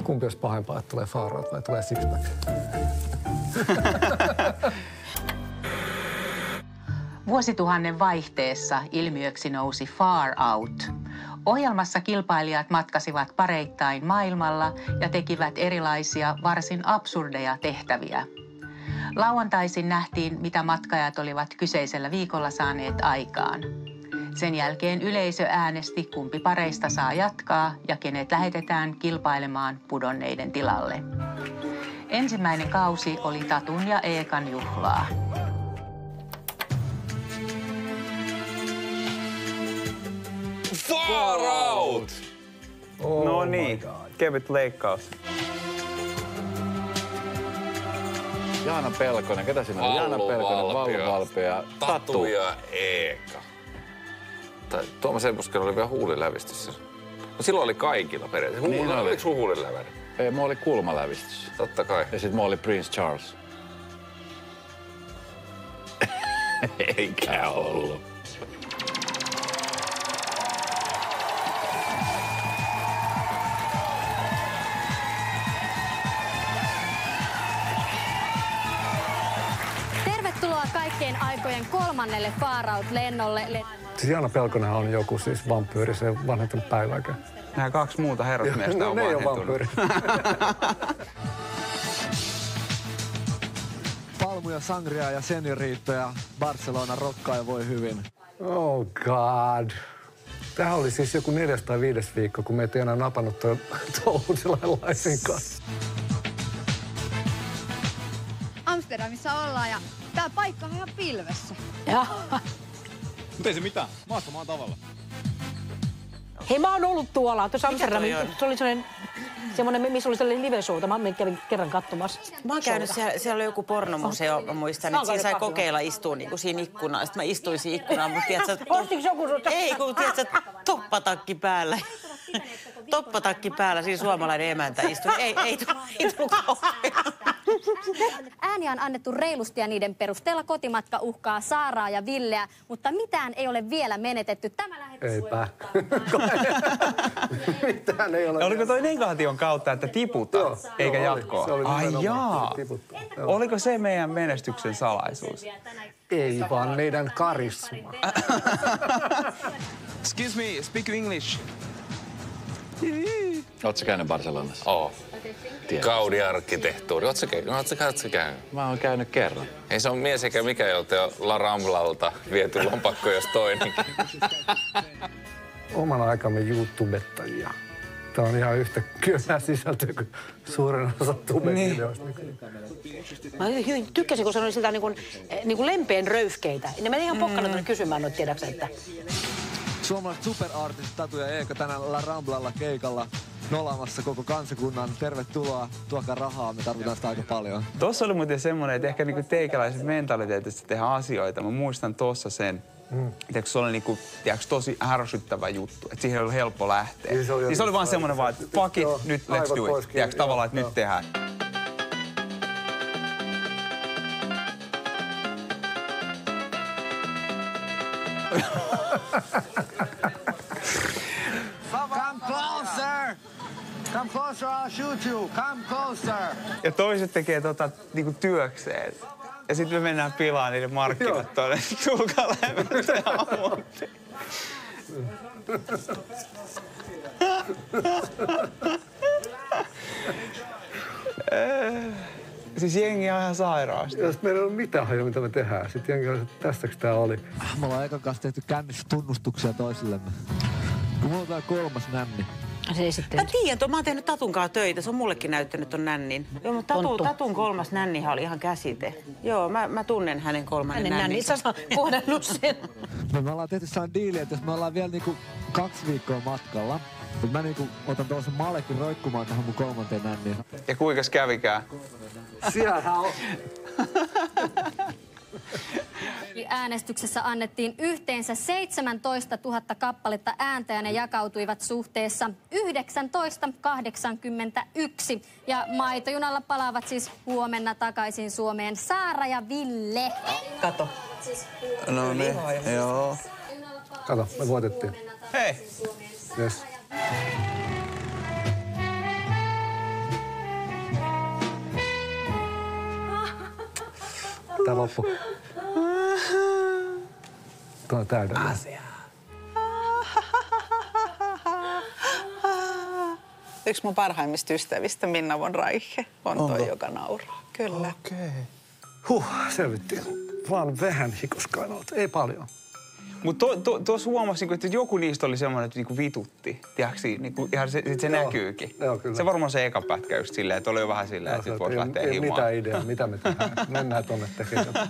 Kumpi olisi pahempaa, että tulee Far Out vai tulee Sixpack? Vuosituhannen vaihteessa ilmiöksi nousi Far Out. Ohjelmassa kilpailijat matkasivat pareittain maailmalla ja tekivät erilaisia varsin absurdeja tehtäviä. Lauantaisin nähtiin, mitä matkajat olivat kyseisellä viikolla saaneet aikaan. Sen jälkeen yleisö äänesti, kumpi pareista saa jatkaa ja kenet lähetetään kilpailemaan pudonneiden tilalle. Ensimmäinen kausi oli Tatun ja Eekan juhlaa. Far Out! Oh no niin, kevyt leikkaus. Jaana Pelkonen, ketä siinä oli? Jaana Pelkonen, Vallu Valpea ja Tatu ja Eeka. Tuomas Elpuskella oli vielä huulilävistys. No silloin oli kaikilla periaatteessa. Niin oli. Oliko sun huuliläväri? Ei, mulla oli kulmalävistys. Totta kai. Ja sit mulla oli Prince Charles. Eikä ollut. Tervetuloa kaikkien aikojen 3. Far Out-lennolle. Siis Jaana Pelkonenhan on joku siis vampyyri, se on vanhentunut päivääkään. Nämä 2 muuta herrasmiestä on vanhentunut. Palmuja, sangria ja senioriittoja ja Barcelona rokkaa ja voi hyvin. Oh god. Tämä oli siis joku 4. tai 5. viikko, kun meitä ei enää napannut touhun sellainen laisinkaan. Amsterdamissa ollaan ja tää paikka on ihan pilvessä. Mutta ei se mitään. Maasta maan tavalla. Hei, mä oon ollut tuolla. Tuossa Amsterdamin, se oli semmoinen, missä oli sellainen live-showta. Mä kävin kerran katsomassa. Mä oon käynyt, siellä oli joku pornomuseo, mä muistan, että siinä sai kokeilla istua niin kuin siinä ikkunaan. Sitten mä istuin siinä ikkunaan, mutta tiedätkö... Ostiko joku sun? Ei, kun tiedätkö, toppatakki päällä. Toppatakki päällä, siinä suomalainen emäntä istui. Ei tullut kauheaa. Ääniä on annettu reilusti ja niiden perusteella kotimatka uhkaa Saaraa ja Villeä, mutta mitään ei ole vielä menetetty. Tämä lähetys... Eipä. Mitään ei ole. Oliko toi negaation kautta, että tiputaan, eikä jatkoa? Ai jaa. Oliko se meidän menestyksen salaisuus? Ei, vaan meidän karisma. Excuse me, speak English. Ootko sä käynyt Barcelonassa? Oo. Gaudi-arkkitehtuuri. Ootko käynyt? Mä oon käynyt kerran. Ei se on mies eikä mikä, jolta jo La Ramblalta viety lompakko, jos toinenkin. Oman aikamme YouTubettajia. Tämä on ihan yhtä kylmää sisältöä kuin suurin osa tubevideoista. Mä tykkäsin, kun se oli siltä niin kuin lempeen röyhkeitä. Ne meni ihan pokkana kysymään noita, tiedäksä, että... Suomalaiset superartistit Tatu ja Eeka tänään La Ramblalla keikalla nolaamassa koko kansakunnan. Tervetuloa, tuokaa rahaa, me tarvitaan sitä aika paljon. Tossa oli muuten semmoinen, että ehkä niinku teikäläiset mentaliteetistä tehdä asioita. Mä muistan tossa sen. Tiedätkö, se oli niinku, tiedätkö, tosi ärsyttävä juttu, että siihen oli helppo lähteä. Niin se oli vaan semmoinen vaan, että fuck it, nyt let's do it. Tiedätkö, tavallaan, että nyt tehdään. Come closer! Come closer, I'll shoot you! Come closer! Ja toiset tekee niinku työkseen. Ja sitten me mennään pilaan niiden markkinat tuonne. Tulkaa lämmästä ja ammonti. Siis jengi on ihan sairaasti. Jos meillä ei ole mitään hajua, mitä me tehdään. Sitten jengi on, että tästäks tää oli. Me ollaan Eekan kanssa tehty kännissä tunnustuksia toisillemme. Kun mulla on tää 3. nänni. Mä tiedän, mä oon tehnyt Tatun kanssa töitä, se on mullekin näyttänyt ton nännin. Joo, mutta Tatun 3. nännihän oli ihan käsite. Joo, mä tunnen hänen 3. nännin. Sä oot kohdannut sen. Me ollaan tehty sellainen diili, että jos me ollaan vielä niinku 2 viikkoa matkalla, että mä niinku otan tuollaisen malekin roikkumaan tähän mun 3. nänniin. Ja kuinkas kävikään? Siellähän on. Äänestyksessä annettiin yhteensä 17 000 kappaletta ääntä ja ne jakautuivat suhteessa 19-81. Ja maitojunalla palaavat siis huomenna takaisin Suomeen Saara ja Ville. Kato. No niin, joo. Kato, me voitettiin. Hei! Yes. Tää loppu. Tuo on täydellinen. Yksi mun parhaimmista ystävistä, Minna von Reiche, on toi, joka nauraa. Kyllä. Okei. Selvittiin. Vaan vähän hikoskainolta, ei paljon. Mutta tuossa huomasin, että joku niistä oli semmoinen, että niinku vitutti. Tiedätkö, niinku, ihan se näkyykin. Joo, kyllä. Se varmaan se eka pätkä just silleen, että oli jo vähän silleen, että voisi lähteä himaan. Ei mitään ideaa, mitä me tehdään. Mennään tonne tekemään jotain.